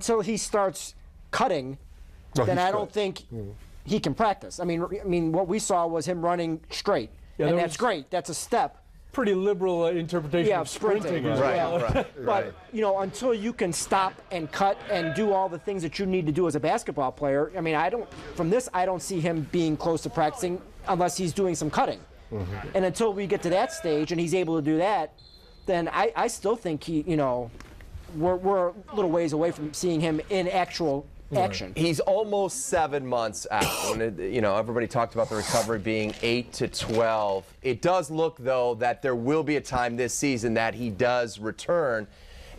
until he starts cutting, then I don't think he can practice. I mean, what we saw was him running straight, and that's great. That's a step. Pretty liberal interpretation of sprinting. Right. But until you can stop and cut and do all the things that you need to do as a basketball player, I mean, I don't see him being close to practicing unless he's doing some cutting. And until we get to that stage and he's able to do that, then I still think we're a little ways away from seeing him in actual action. He's almost 7 months out. When everybody talked about the recovery being 8 to 12. It does look, though, that there will be a time this season that he does return.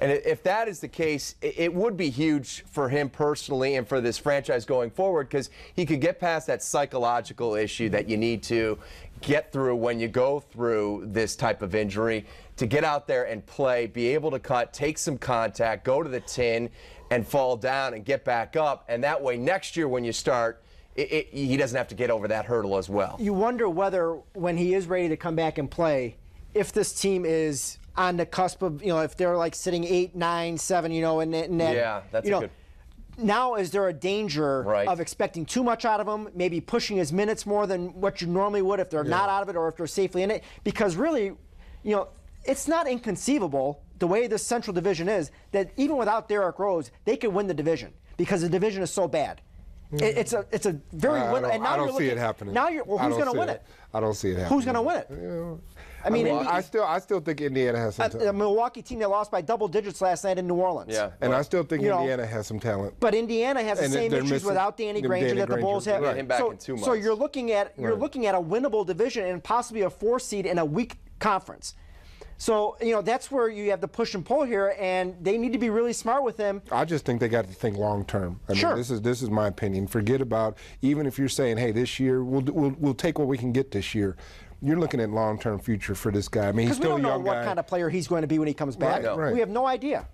And if that is the case, it would be huge for him personally and for this franchise going forward, because he could get past that psychological issue that you need to get through when you go through this type of injury, to get out there and play, be able to cut, take some contact, go to the tin, and fall down and get back up. And that way, next year when you start, he doesn't have to get over that hurdle as well. You wonder whether, when he is ready to come back and play, if this team is on the cusp of, if they're like sitting 8, 9, 7, and that. Yeah, that's a good. Now, is there a danger Right. of expecting too much out of them, maybe pushing his minutes more than what you normally would if they're not out of it or if they're safely in it? Because really, it's not inconceivable, the way this Central Division is, that even without Derrick Rose, they could win the division because the division is so bad. It's a very win. And now I don't see it happening. Now who's going to win it? I don't see it happening. Who's going to win it? I mean, I still think Indiana has some talent. A Milwaukee team that lost by double digits last night in New Orleans. Yeah, and I still think Indiana has some talent. But Indiana has the same issues without Danny Granger that the Bulls have. Him back in 2 months. So you're looking at a winnable division and possibly a 4 seed in a weak conference. So, that's where you have the push and pull here, and they need to be really smart with him. I just think they got to think long term. I mean, this is my opinion. Forget about, even if you're saying, hey, this year we'll take what we can get this year. You're looking at long-term future for this guy. I mean, he's still a young guy. Because we don't know what kind of player he's going to be when he comes back. Right. We have no idea.